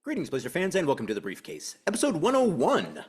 Greetings, Blazer fans, and welcome to The Briefcase, episode 101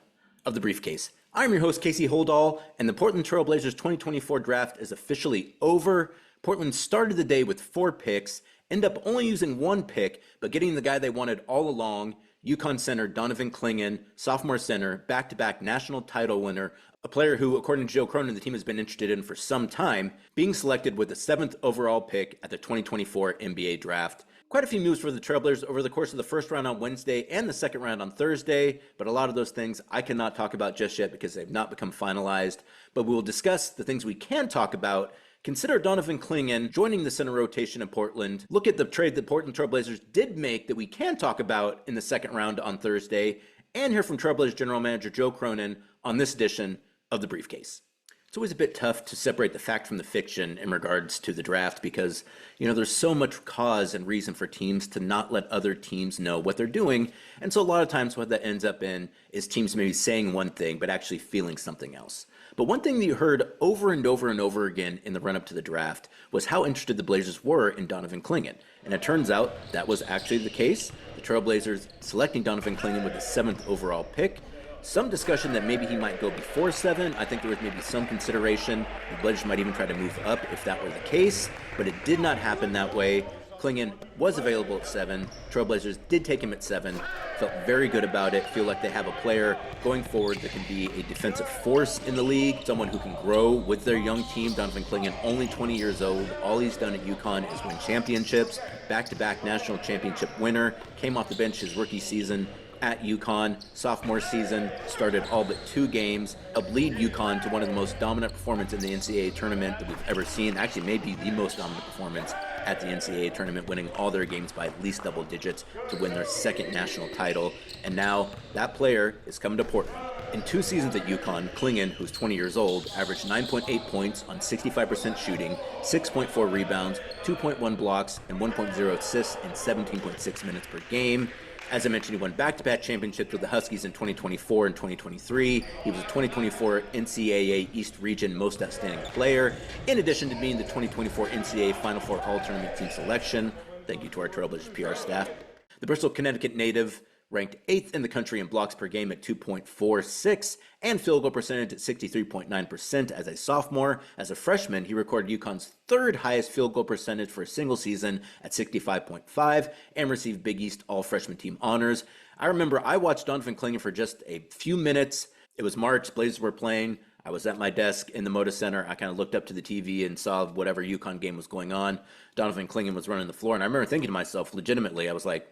of The Briefcase. I'm your host, Casey Holdahl, and the Portland Trail Blazers 2024 draft is officially over. Portland started the day with 4 picks, ended up only using 1 pick, but getting the guy they wanted all along, UConn center Donovan Clingan, sophomore center, back-to-back national title winner, a player who, according to Joe Cronin, the team has been interested in for some time, being selected with the 7th overall pick at the 2024 NBA draft. Quite a few moves for the Trailblazers over the course of the first round on Wednesday and the second round on Thursday, but a lot of those things I cannot talk about just yet because they've not become finalized. But we will discuss the things we can talk about. Consider Donovan Clingan joining the center rotation in Portland. Look at the trade that Portland Trailblazers did make that we can talk about in the second round on Thursday, and hear from Trailblazers General Manager Joe Cronin on this edition of The Briefcase. It's always a bit tough to separate the fact from the fiction in regards to the draft because, there's so much cause and reason for teams to not let other teams know what they're doing. And so a lot of times what that ends up in is teams maybe saying one thing but actually feeling something else. But one thing that you heard over and over and over again in the run-up to the draft was how interested the Blazers were in Donovan Clingan. And it turns out that was actually the case. The Trailblazers selecting Donovan Clingan with the 7th overall pick. Some discussion that maybe he might go before 7. I think there was maybe some consideration. The Blazers might even try to move up if that were the case, but it did not happen that way. Clingan was available at 7. Trailblazers did take him at 7. Felt very good about it. Feel like they have a player going forward that can be a defensive force in the league, someone who can grow with their young team. Donovan Clingan, only 20 years old. All he's done at UConn is win championships. Back-to-back national championship winner. Came off the bench his rookie season at UConn, sophomore season, started all but 2 games, helped lead UConn to one of the most dominant performances in the NCAA tournament that we've ever seen. Actually, maybe the most dominant performance at the NCAA tournament, winning all their games by at least double digits to win their 2nd national title. And now that player is coming to Portland. In 2 seasons at UConn, Clingan, who's 20 years old, averaged 9.8 points on 65% shooting, 6.4 rebounds, 2.1 blocks, and 1.0 assists in 17.6 minutes per game. As I mentioned, he won back-to-back championships with the Huskies in 2024 and 2023. He was a 2024 NCAA East Region Most Outstanding Player, in addition to being the 2024 NCAA Final Four All-Tournament Team Selection. Thank you to our Trailblazers PR staff. The Bristol, Connecticut native ranked 8th in the country in blocks per game at 2.46 and field goal percentage at 63.9% as a sophomore. As a freshman, he recorded UConn's 3rd highest field goal percentage for a single season at 65.5 and received Big East All-Freshman Team honors. I remember I watched Donovan Clingan for just a few minutes. It was March, Blazers were playing. I was at my desk in the Moda Center. I kind of looked up to the TV and saw whatever UConn game was going on. Donovan Clingan was running the floor, and I remember thinking to myself, legitimately, I was like,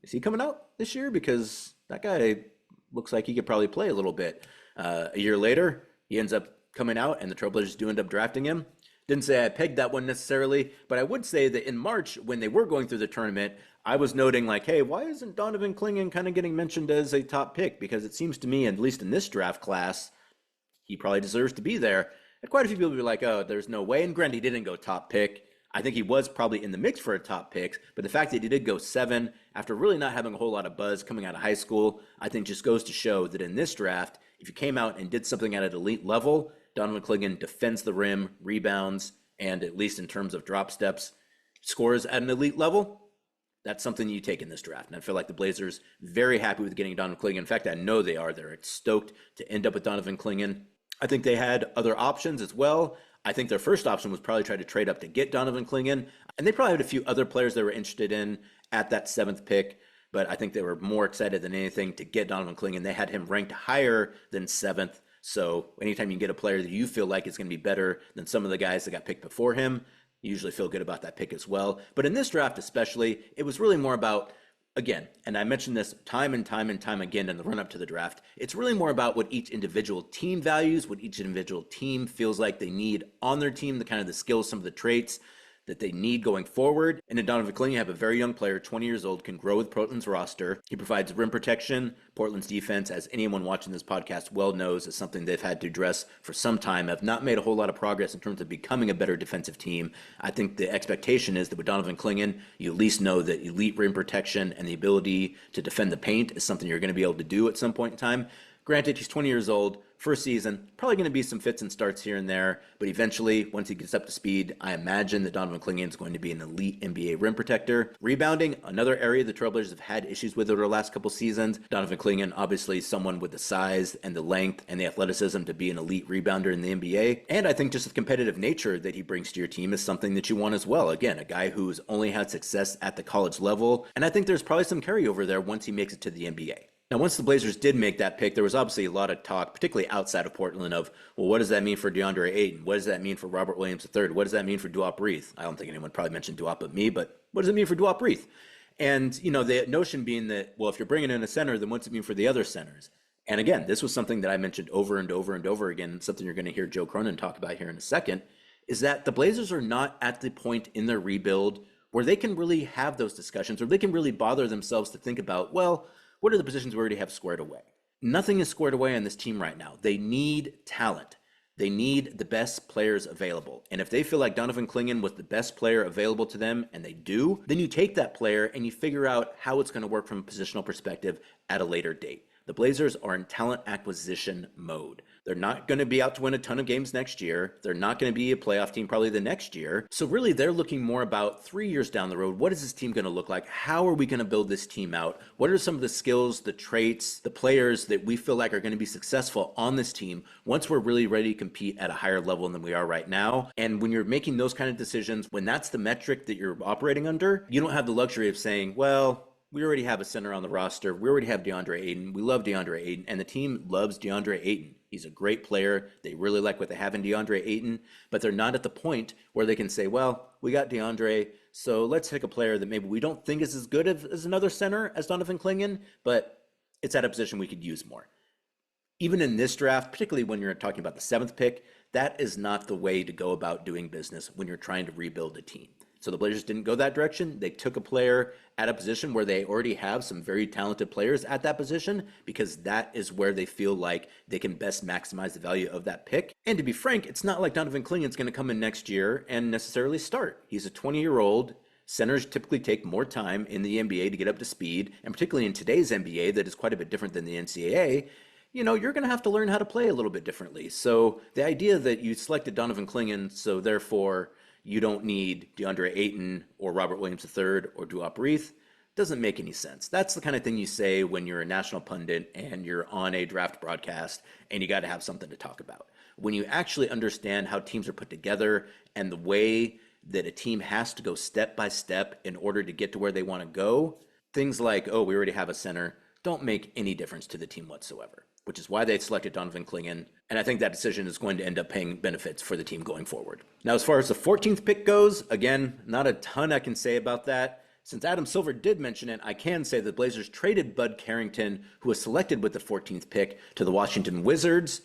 is he coming out this year? Because that guy looks like he could probably play a little bit. A year later, he ends up coming out, and the Trailblazers do end up drafting him. Didn't say I pegged that one necessarily, but I would say that in March, when they were going through the tournament, I was noting like, hey, why isn't Donovan Clingan kind of getting mentioned as a top pick? Because it seems to me, at least in this draft class, he probably deserves to be there. And quite a few people were like, oh, there's no way. And granted, he didn't go top pick. I think he was probably in the mix for a top pick, but the fact that he did go 7 after really not having a whole lot of buzz coming out of high school, I think just goes to show that in this draft, if you came out and did something at an elite level, Donovan Clingan defends the rim, rebounds, and at least in terms of drop steps, scores at an elite level. That's something you take in this draft. And I feel like the Blazers very happy with getting Donovan Clingan. In fact, I know they are. They're stoked to end up with Donovan Clingan. I think they had other options as well. I think their first option was probably try to trade up to get Donovan Clingan, and they probably had a few other players they were interested in at that 7th pick, but I think they were more excited than anything to get Donovan Clingan. They had him ranked higher than 7th, so anytime you get a player that you feel like is going to be better than some of the guys that got picked before him, you usually feel good about that pick as well. But in this draft especially, it was really more about, again, and I mentioned this time and time and time again in the run-up to the draft, it's really more about what each individual team values, what each individual team feels like they need on their team, the kind of the skills, some of the traits that they need going forward. And in Donovan Clingan, you have a very young player, 20 years old, can grow with Portland's roster. He provides rim protection. Portland's defense, as anyone watching this podcast well knows, is something they've had to address for some time, have not made a whole lot of progress in terms of becoming a better defensive team. I think the expectation is that with Donovan Clingan, you at least know that elite rim protection and the ability to defend the paint is something you're going to be able to do at some point in time. Granted, he's 20 years old, first season, probably going to be some fits and starts here and there, but eventually, once he gets up to speed, I imagine that Donovan Clingan is going to be an elite NBA rim protector. Rebounding, another area the Trailblazers have had issues with over the last couple seasons. Donovan Clingan, obviously someone with the size and the length and the athleticism to be an elite rebounder in the NBA. And I think just the competitive nature that he brings to your team is something that you want as well. Again, a guy who's only had success at the college level, and I think there's probably some carryover there once he makes it to the NBA. Now, once the Blazers did make that pick, there was obviously a lot of talk, particularly outside of Portland, of, well, what does that mean for DeAndre Ayton? What does that mean for Robert Williams III? What does that mean for Duop Reith? I don't think anyone probably mentioned Duop but me, but what does it mean for Duop Reith? And, the notion being that, well, if you're bringing in a center, then what's it mean for the other centers? And again, this was something that I mentioned over and over and over again, something you're going to hear Joe Cronin talk about here in a second, is that the Blazers are not at the point in their rebuild where they can really have those discussions, or they can really bother themselves to think about, well, what are the positions we already have squared away? Nothing is squared away on this team right now. They need talent. They need the best players available. And if they feel like Donovan Clingan was the best player available to them, and they do, then you take that player and you figure out how it's going to work from a positional perspective at a later date. The Blazers are in talent acquisition mode. They're not going to be out to win a ton of games next year. They're not going to be a playoff team probably the next year. So really, they're looking more about 3 years down the road. What is this team going to look like? How are we going to build this team out? What are some of the skills, the traits, the players that we feel like are going to be successful on this team once we're really ready to compete at a higher level than we are right now? And when you're making those kind of decisions, when that's the metric that you're operating under, you don't have the luxury of saying, well, we already have a center on the roster. We already have DeAndre Ayton. We love DeAndre Ayton, and the team loves DeAndre Ayton. He's a great player. They really like what they have in DeAndre Ayton, but they're not at the point where they can say, well, we got DeAndre, so let's take a player that maybe we don't think is as good as another center as Donovan Clingan, but it's at a position we could use more. Even in this draft, particularly when you're talking about the 7th pick, that is not the way to go about doing business when you're trying to rebuild a team. So the Blazers didn't go that direction. They took a player at a position where they already have some very talented players at that position, because that is where they feel like they can best maximize the value of that pick. And to be frank, it's not like Donovan Clingan is going to come in next year and necessarily start. He's a 20-year-old. Centers typically take more time in the NBA to get up to speed, and particularly in today's NBA that is quite a bit different than the NCAA, you're going to have to learn how to play a little bit differently. So the idea that you selected Donovan Clingan, so therefore you don't need DeAndre Ayton or Robert Williams III or Duop Reith, doesn't make any sense. That's the kind of thing you say when you're a national pundit and you're on a draft broadcast and you got to have something to talk about. When you actually understand how teams are put together and the way that a team has to go step by step in order to get to where they want to go, things like, oh, we already have a center, don't make any difference to the team whatsoever, which is why they selected Donovan Clingan. And I think that decision is going to end up paying benefits for the team going forward. Now, as far as the 14th pick goes, again, not a ton I can say about that. Since Adam Silver did mention it, I can say the Blazers traded Bud Carrington, who was selected with the 14th pick, to the Washington Wizards.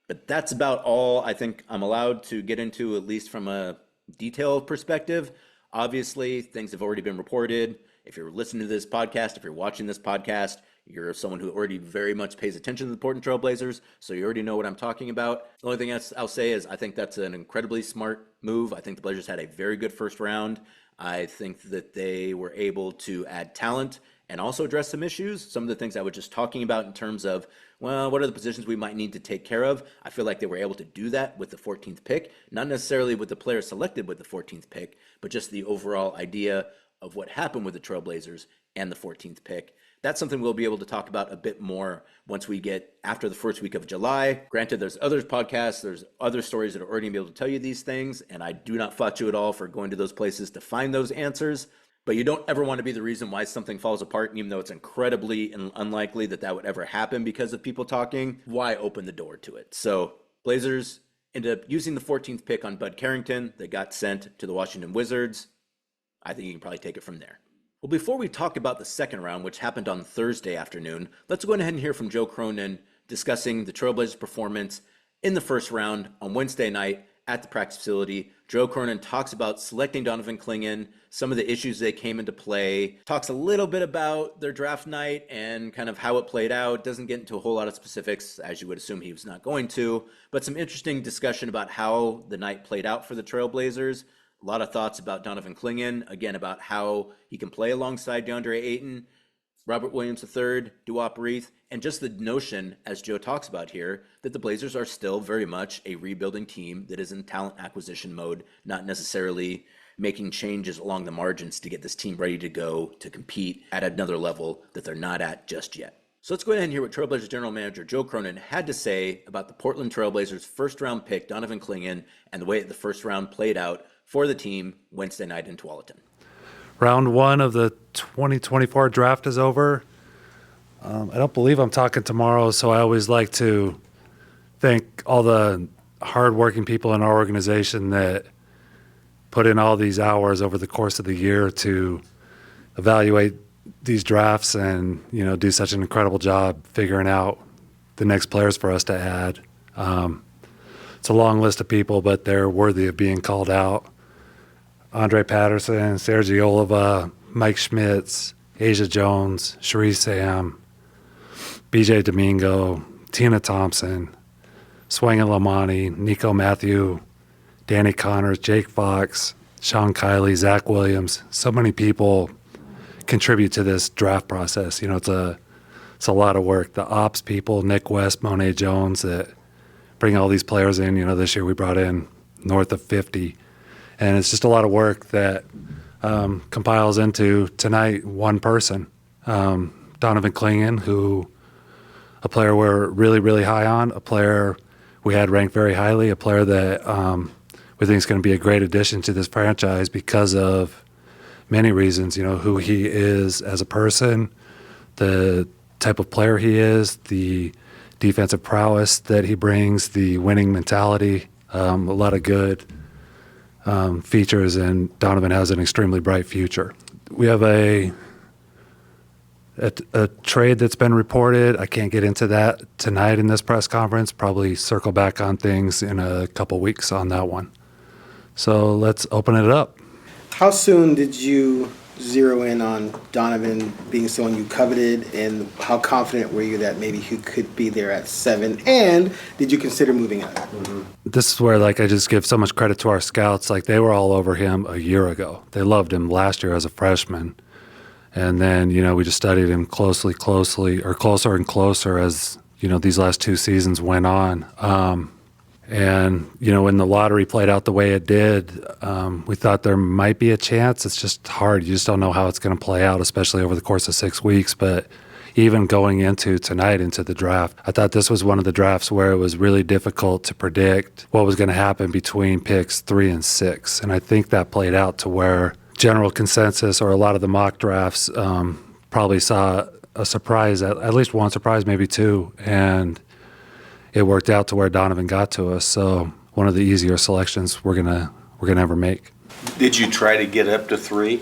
But that's about all I think I'm allowed to get into, at least from a detailed perspective. Obviously, things have already been reported. If you're listening to this podcast, if you're watching this podcast, you're someone who already very much pays attention to the Portland Trail Blazers, so you already know what I'm talking about. The only thing I'll say is I think that's an incredibly smart move. I think the Blazers had a very good first round. I think that they were able to add talent and also address some issues. Some of the things I was just talking about in terms of, well, what are the positions we might need to take care of? I feel like they were able to do that with the 14th pick, not necessarily with the player selected with the 14th pick, but just the overall idea of what happened with the Trailblazers and the 14th pick. That's something we'll be able to talk about a bit more once we get after the first week of July. Granted, there's other podcasts, there's other stories that are already going to be able to tell you these things, and I do not fault you at all for going to those places to find those answers. But you don't ever want to be the reason why something falls apart, and even though it's incredibly unlikely that that would ever happen because of people talking, why open the door to it? So Blazers ended up using the 14th pick on Bud Carrington. They got sent to the Washington Wizards. I think you can probably take it from there. Well, before we talk about the second round, which happened on Thursday afternoon, let's go ahead and hear from Joe Cronin discussing the Trailblazers' performance in the first round on Wednesday night at the practice facility. Joe Cronin talks about selecting Donovan Clingan, some of the issues that came into play, talks a little bit about their draft night and kind of how it played out, doesn't get into a whole lot of specifics, as you would assume he was not going to, but some interesting discussion about how the night played out for the Trailblazers. A lot of thoughts about Donovan Clingan, again, about how he can play alongside DeAndre Ayton. Robert Williams III, Duop Reith, and just the notion, as Joe talks about here, that the Blazers are still very much a rebuilding team that is in talent acquisition mode, not necessarily making changes along the margins to get this team ready to go to compete at another level that they're not at just yet. So let's go ahead and hear what Trailblazers General Manager Joe Cronin had to say about the Portland Trailblazers first-round pick, Donovan Clingan, and the way that the first round played out for the team Wednesday night in Tualatin. Round one of the 2024 draft is over. I don't believe I'm talking tomorrow, so I always like to thank all the hardworking people in our organization that put in all these hours over the course of the year to evaluate these drafts and, do such an incredible job figuring out the next players for us to add. It's a long list of people, but they're worthy of being called out. Andre Patterson, Sergi Oliva, Mike Schmitz, Asia Jones, Cherie Sam, BJ Domingo, Tina Thompson, Swanga Lamani, Nico Matthew, Danny Connors, Jake Fox, Sean Kiley, Zach Williams. So many people contribute to this draft process. It's a lot of work. The ops people, Nick West, Monet Jones, that bring all these players in. This year we brought in north of 50. And it's just a lot of work that compiles into tonight one person, Donovan Clingan, who a player we're really, really high on, a player we had ranked very highly, a player that we think is going to be a great addition to this franchise because of many reasons, who he is as a person, the type of player he is, the defensive prowess that he brings, the winning mentality, a lot of good features, and Donovan has an extremely bright future. We have a trade that's been reported. I can't get into that tonight in this press conference. Probably circle back on things in a couple weeks on that one. So let's open it up. How soon did you zero in on Donovan being someone you coveted, and how confident were you that maybe he could be there at 7? And did you consider moving up? This is where I just give so much credit to our scouts. They were all over him a year ago. They loved him last year as a freshman. And then, we just studied him closer and closer as, these last two seasons went on. And, when the lottery played out the way it did, we thought there might be a chance. It's just hard. You just don't know how it's going to play out, especially over the course of 6 weeks. But even going into tonight, into the draft, I thought this was one of the drafts where it was really difficult to predict what was going to happen between picks 3 and 6. And I think that played out to where general consensus, or a lot of the mock drafts, probably saw a surprise, at least one surprise, maybe two. And it worked out to where Donovan got to us. So one of the easier selections we're gonna ever make. Did you try to get up to 3?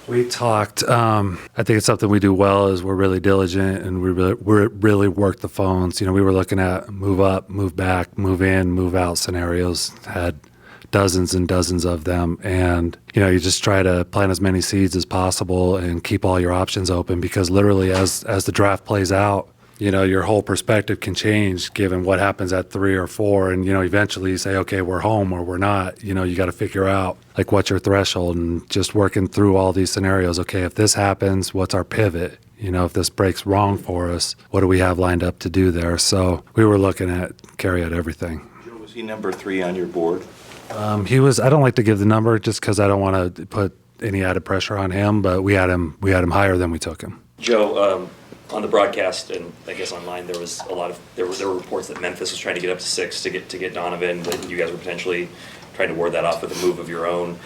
We talked. I think it's something we do well is we're really diligent and we really work the phones. We were looking at move up, move back, move in, move out scenarios. Had dozens and dozens of them, and you just try to plant as many seeds as possible and keep all your options open, because literally as the draft plays out, your whole perspective can change given what happens at 3 or 4. And, eventually you say, okay, we're home or we're not. You got to figure out what's your threshold, and just working through all these scenarios. Okay, if this happens, what's our pivot? If this breaks wrong for us, what do we have lined up to do there? So we were looking at carry out everything. Joe, was he number 3 on your board? He was. I don't like to give the number just because I don't want to put any added pressure on him, but we had him higher than we took him. Joe, on the broadcast and I guess online, there was there were reports that Memphis was trying to get up to 6 to get Donovan, that you guys were potentially trying to ward that off with a move of your own.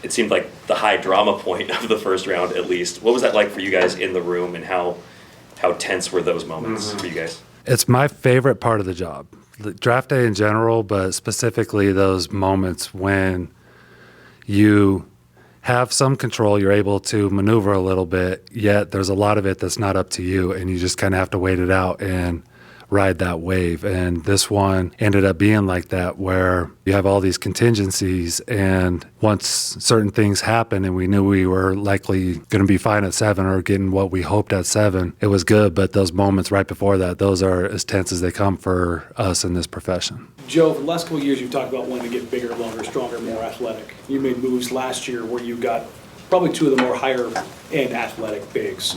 It seemed like the high drama point of the first round, at least. What was that like for you guys in the room, and how tense were those moments for you guys? It's my favorite part of the job. The draft day in general, but specifically those moments when you have some control, you're able to maneuver a little bit, yet there's a lot of it that's not up to you, and you just kind of have to wait it out and ride that wave. And this one ended up being like that, where you have all these contingencies, and once certain things happen and we knew we were likely going to be fine at 7 or getting what we hoped at 7, it was good. But those moments right before that, those are as tense as they come for us in this profession. Joe, for the last couple of years, you've talked about wanting to get bigger, longer, stronger, more athletic. You made moves last year where you got probably 2 of the more higher-end athletic bigs.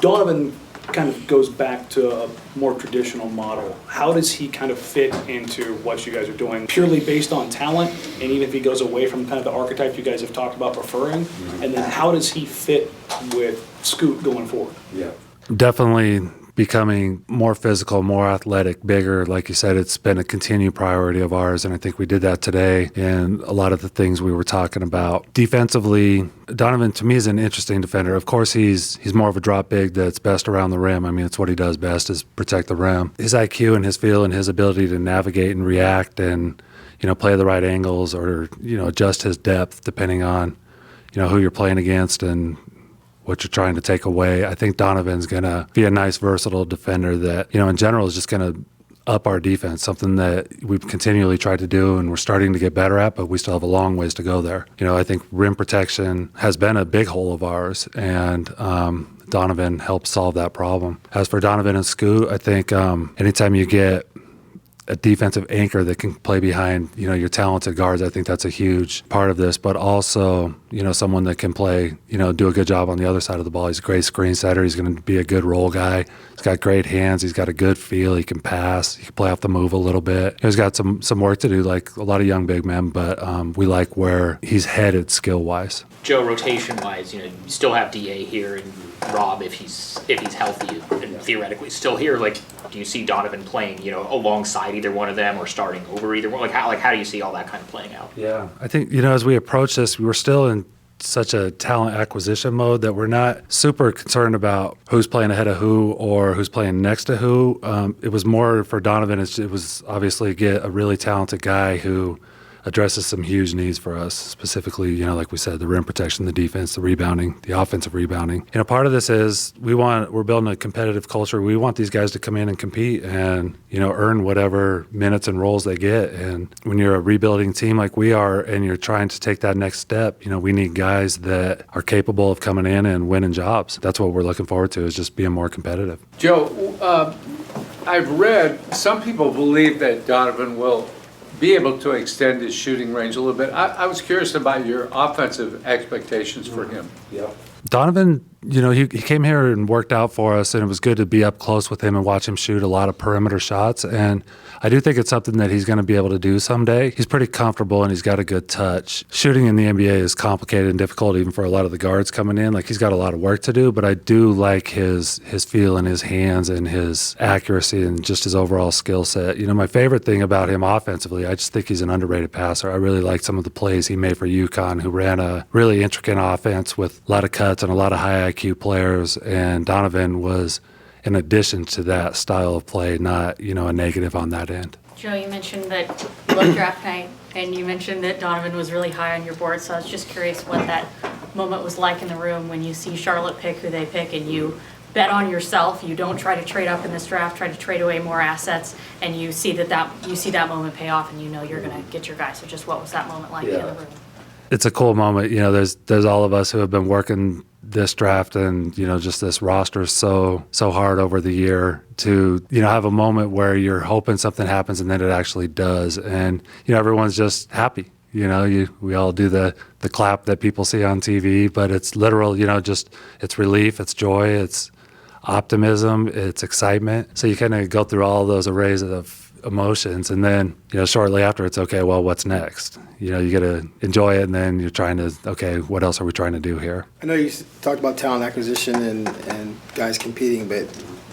Donovan kind of goes back to a more traditional model. How does he kind of fit into what you guys are doing, purely based on talent, and even if he goes away from kind of the archetype you guys have talked about preferring, and then how does he fit with Scoot going forward? Yeah. Definitely becoming more physical, more athletic, bigger. Like you said, it's been a continued priority of ours, and I think we did that today in a lot of the things we were talking about. Defensively, Donovan, to me, is an interesting defender. Of course, he's more of a drop big that's best around the rim. I mean, it's what he does best is protect the rim. His IQ and his feel and his ability to navigate and react and, play the right angles or, adjust his depth depending on, who you're playing against and what you're trying to take away. I think Donovan's going to be a nice, versatile defender that, in general is just going to up our defense, something that we've continually tried to do and we're starting to get better at, but we still have a long ways to go there. I think rim protection has been a big hole of ours, and Donovan helps solve that problem. As for Donovan and Scoot, I think anytime you get a defensive anchor that can play behind, your talented guards, I think that's a huge part of this, but also, someone that can play, do a good job on the other side of the ball. He's a great screen setter. He's going to be a good roll guy. He's got great hands. He's got a good feel. He can pass. He can play off the move a little bit. He's got some work to do, like a lot of young big men, but we like where he's headed skill-wise. Joe, rotation-wise, you still have DA here and Rob if he's healthy and theoretically still here. Like, do you see Donovan playing, alongside either one of them or starting over either one? How do you see all that kind of playing out? Yeah, I think as we approach this, we're still in such a talent acquisition mode that we're not super concerned about who's playing ahead of who or who's playing next to who. It was more for Donovan. It was obviously get a really talented guy who addresses some huge needs for us, specifically, like we said, the rim protection, the defense, the rebounding, the offensive rebounding. Part of this is we're building a competitive culture. We want these guys to come in and compete and, earn whatever minutes and roles they get. And when you're a rebuilding team like we are and you're trying to take that next step, we need guys that are capable of coming in and winning jobs. That's what we're looking forward to, is just being more competitive. Joe, I've read some people believe that Donovan will be able to extend his shooting range a little bit. I was curious about your offensive expectations for him. Yeah. Donovan, he came here and worked out for us, and it was good to be up close with him and watch him shoot a lot of perimeter shots. And I do think it's something that he's going to be able to do someday. He's pretty comfortable and he's got a good touch. Shooting in the NBA is complicated and difficult even for a lot of the guards coming in. Like, he's got a lot of work to do, but I do like his feel and his hands and his accuracy and just his overall skill set. My favorite thing about him offensively, I just think he's an underrated passer. I really like some of the plays he made for UConn, who ran a really intricate offense with a lot of cuts and a lot of high IQ players, and Donovan was in addition to that style of play, not, a negative on that end. Joe, you mentioned that you love draft night, and you mentioned that Donovan was really high on your board, so I was just curious what that moment was like in the room when you see Charlotte pick who they pick and you bet on yourself. You don't try to trade up in this draft, try to trade away more assets, and you see that moment pay off, and you're going to get your guy. So just what was that moment like in the room? It's a cool moment. There's all of us who have been working this draft and, just this roster so hard over the year to, have a moment where you're hoping something happens and then it actually does. And, everyone's just happy. We all do the clap that people see on TV, but it's literal, it's relief, it's joy, it's optimism, it's excitement. So you kind of go through all those arrays of emotions, and then shortly after it's okay, well, what's next? You get to enjoy it, and then you're trying to, okay, what else are we trying to do here? I know you talked about talent acquisition and guys competing, but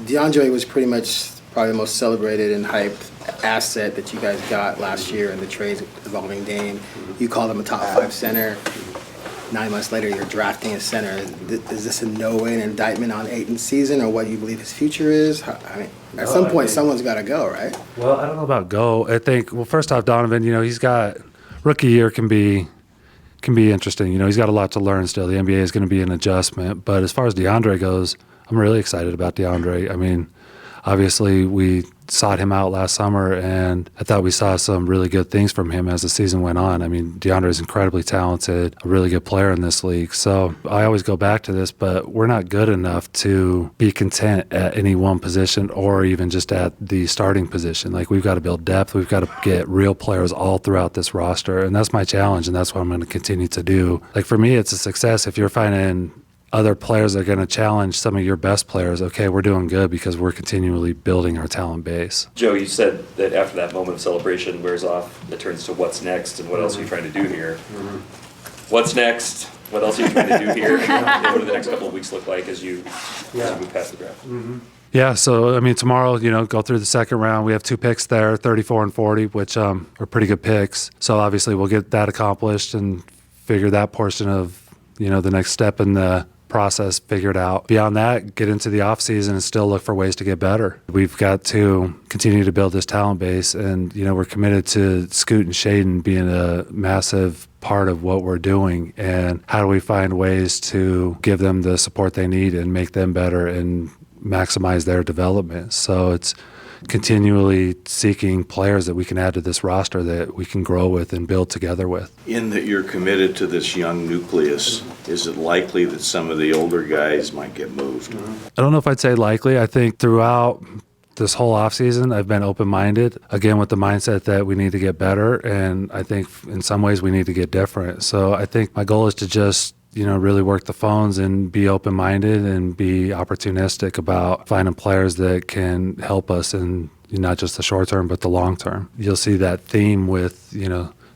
DeAndre was pretty much probably the most celebrated and hyped asset that you guys got last year in the trades evolving game. You called him a top 5 center. 9 months later, you're drafting a center. Is this in no way an indictment on Ayton's season or what you believe his future is? At some point, someone's got to go, right? Well, I don't know about go. I think, first off, Donovan, he's got rookie year can be interesting. He's got a lot to learn still. The NBA is going to be an adjustment. But as far as DeAndre goes, I'm really excited about DeAndre. Obviously, we sought him out last summer, and I thought we saw some really good things from him as the season went on. DeAndre is incredibly talented, a really good player in this league. So I always go back to this, but we're not good enough to be content at any one position or even just at the starting position. We've got to build depth. We've got to get real players all throughout this roster, and that's my challenge, and that's what I'm going to continue to do. For me, it's a success if you're finding other players are going to challenge some of your best players. Okay, we're doing good because we're continually building our talent base. Joe, you said that after that moment of celebration wears off, it turns to what's next and what else are you trying to do here? What's next? What else are you trying to do here? What do the next couple of weeks look like as you move past the draft? Yeah, so I mean, tomorrow, go through the second round. We have 2 picks there, 34 and 40, which are pretty good picks. So obviously, we'll get that accomplished and figure that portion of the next step in the process figured out. Beyond that, get into the off season and still look for ways to get better. We've got to continue to build this talent base, and we're committed to Scoot and Shaden being a massive part of what we're doing. And how do we find ways to give them the support they need and make them better and maximize their development? So it's continually seeking players that we can add to this roster that we can grow with and build together with. In that you're committed to this young nucleus, is it likely that some of the older guys might get moved? I don't know if I'd say likely. I think throughout this whole offseason, I've been open-minded, again, with the mindset that we need to get better, and I think in some ways we need to get different. So I think my goal is to just really work the phones and be open-minded and be opportunistic about finding players that can help us in not just the short term, but the long term. You'll see that theme with,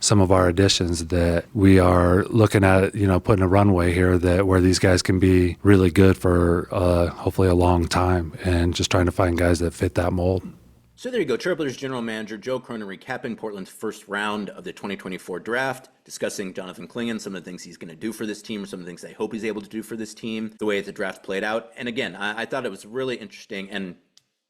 some of our additions that we are looking at, putting a runway here where these guys can be really good for hopefully a long time, and just trying to find guys that fit that mold. So there you go, Trailblazers General Manager Joe Cronin recapping Portland's first round of the 2024 draft, discussing Donovan Clingan, some of the things he's going to do for this team, or some of the things I hope he's able to do for this team, the way the draft played out. And again, I thought it was really interesting, and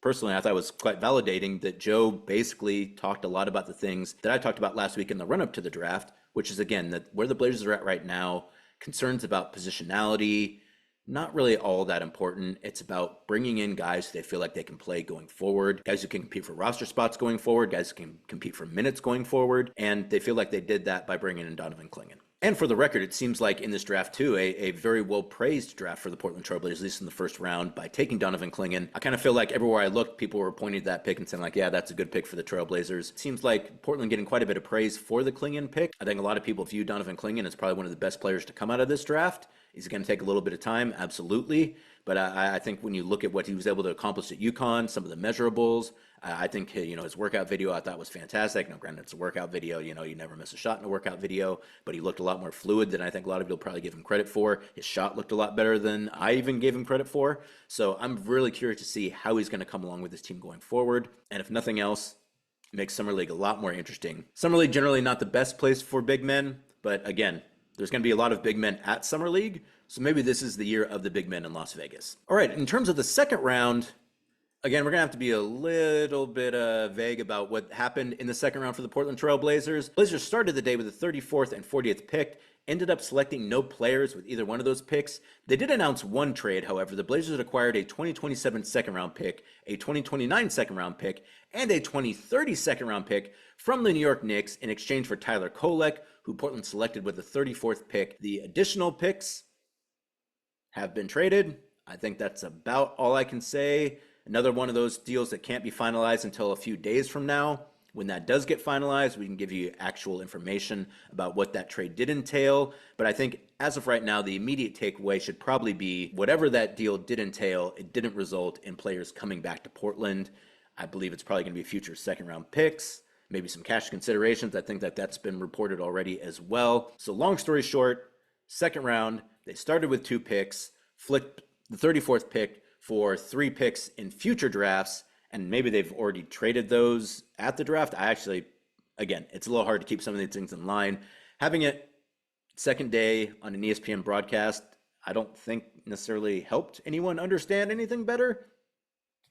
personally, I thought it was quite validating that Joe basically talked a lot about the things that I talked about last week in the run-up to the draft, which is, again, that where the Blazers are at right now, concerns about positionality, not really all that important. It's about bringing in guys who they feel like they can play going forward, guys who can compete for roster spots going forward, guys who can compete for minutes going forward, and they feel like they did that by bringing in Donovan Clingan. And for the record, it seems like in this draft, too, a very well-praised draft for the Portland Trailblazers, at least in the first round, by taking Donovan Clingan. I kind of feel like everywhere I looked, people were pointing to that pick and saying, like, yeah, that's a good pick for the Trailblazers. It seems like Portland getting quite a bit of praise for the Clingan pick. I think a lot of people view Donovan Clingan as probably one of the best players to come out of this draft. Is it going to take a little bit of time? Absolutely. But I think when you look at what he was able to accomplish at UConn, some of the measurables, I think his workout video I thought was fantastic. Now, granted, it's a workout video. You never miss a shot in a workout video, but he looked a lot more fluid than I think a lot of people probably give him credit for. His shot looked a lot better than I even gave him credit for. So I'm really curious to see how he's going to come along with this team going forward. And if nothing else, it makes Summer League a lot more interesting. Summer League generally not the best place for big men, but again, there's going to be a lot of big men at Summer League. So maybe this is the year of the big men in Las Vegas. All right, in terms of the second round, again, we're going to have to be a little bit vague about what happened in the second round for the Portland Trail Blazers. Blazers started the day with the 34th and 40th pick, ended up selecting no players with either one of those picks. They did announce one trade, however. The Blazers acquired a 2027 second round pick, a 2029 second round pick, and a 2030 second round pick from the New York Knicks in exchange for Tyler Kolek, who Portland selected with the 34th pick. The additional picks have been traded. I think that's about all I can say. Another one of those deals that can't be finalized until a few days from now. When that does get finalized, we can give you actual information about what that trade did entail. But I think as of right now, the immediate takeaway should probably be whatever that deal did entail, it didn't result in players coming back to Portland. I believe it's probably going to be future second round picks, maybe some cash considerations. I think that that's been reported already as well. So long story short, second round, they started with 2 picks, flipped the 34th pick for 3 picks in future drafts, and maybe they've already traded those at the draft. Again, it's a little hard to keep some of these things in line. Having it second day on an ESPN broadcast, I don't think necessarily helped anyone understand anything better,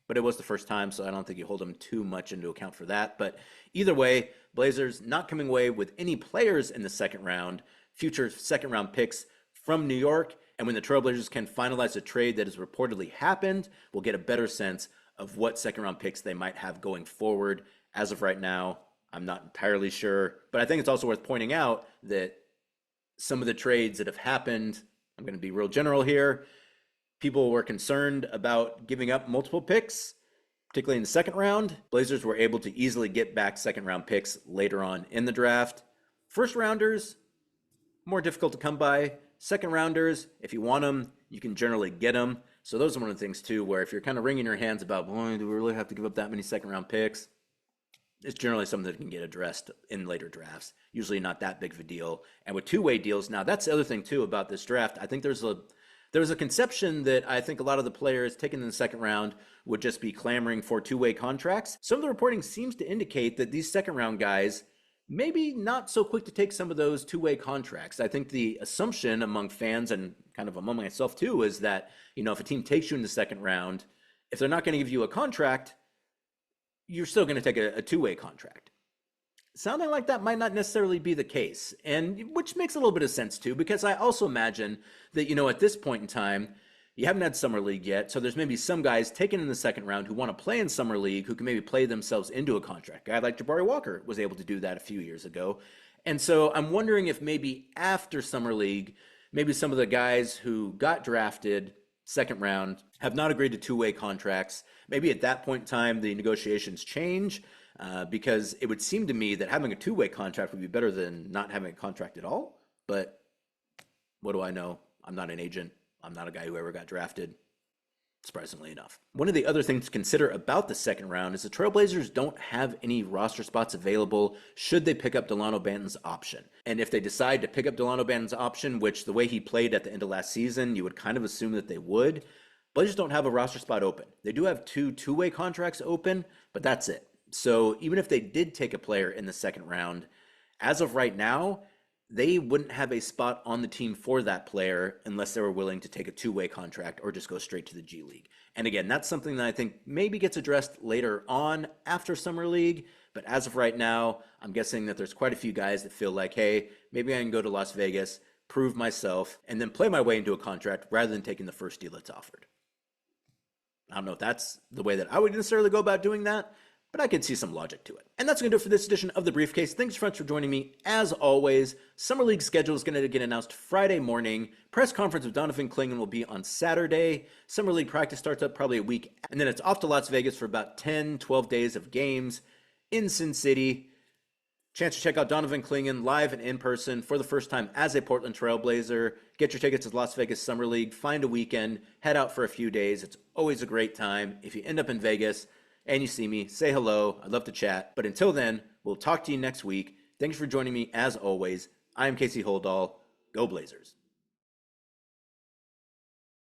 but it was the first time, so I don't think you hold them too much into account for that. But either way, Blazers not coming away with any players in the second round, future second round picks from New York. And when the Trailblazers can finalize a trade that has reportedly happened, we'll get a better sense of what second round picks they might have going forward. As of right now, I'm not entirely sure. But I think it's also worth pointing out that some of the trades that have happened, I'm going to be real general here, people were concerned about giving up multiple picks, particularly in the second round. Blazers were able to easily get back second round picks later on in the draft. First rounders, more difficult to come by. Second rounders, if you want them, you can generally get them. So those are one of the things too, where if you're kind of wringing your hands about, boy, do we really have to give up that many second round picks? It's generally something that can get addressed in later drafts. Usually not that big of a deal. And with two-way deals, now that's the other thing too about this draft. I think there was a conception that I think a lot of the players taken in the second round would just be clamoring for two-way contracts. Some of the reporting seems to indicate that these second round guys maybe not so quick to take some of those two-way contracts. I think the assumption among fans and kind of among myself too is that, if a team takes you in the second round, if they're not going to give you a contract, you're still going to take a two-way contract. Sounding like that might not necessarily be the case, and which makes a little bit of sense too, because I also imagine that, at this point in time, you haven't had Summer League yet, so there's maybe some guys taken in the second round who want to play in Summer League who can maybe play themselves into a contract. A guy like Jabari Walker was able to do that a few years ago. And so I'm wondering if maybe after Summer League, maybe some of the guys who got drafted second round have not agreed to two-way contracts. Maybe at that point in time, the negotiations change because it would seem to me that having a two-way contract would be better than not having a contract at all. But what do I know? I'm not an agent. I'm not a guy who ever got drafted, surprisingly enough. One of the other things to consider about the second round is the Trailblazers don't have any roster spots available should they pick up Delano Banton's option. And if they decide to pick up Delano Banton's option, which the way he played at the end of last season, you would kind of assume that they would, Blazers don't have a roster spot open. They do have two-way contracts open, but that's it. So even if they did take a player in the second round, as of right now, they wouldn't have a spot on the team for that player unless they were willing to take a two-way contract or just go straight to the G League. And again, that's something that I think maybe gets addressed later on after Summer League. But as of right now, I'm guessing that there's quite a few guys that feel like, hey, maybe I can go to Las Vegas, prove myself, and then play my way into a contract rather than taking the first deal that's offered. I don't know if that's the way that I would necessarily go about doing that, but I can see some logic to it. And that's going to do it for this edition of The Briefcase. Thanks so much for joining me. As always, Summer League schedule is going to get announced Friday morning. Press conference with Donovan Clingan will be on Saturday. Summer League practice starts up probably a week, and then it's off to Las Vegas for about 10, 12 days of games in Sin City. Chance to check out Donovan Clingan live and in person for the first time as a Portland Trailblazer. Get your tickets to Las Vegas Summer League. Find a weekend. Head out for a few days. It's always a great time. If you end up in Vegas and you see me, say hello. I'd love to chat. But until then, we'll talk to you next week. Thanks for joining me as always. I am Casey Holdahl. Go Blazers.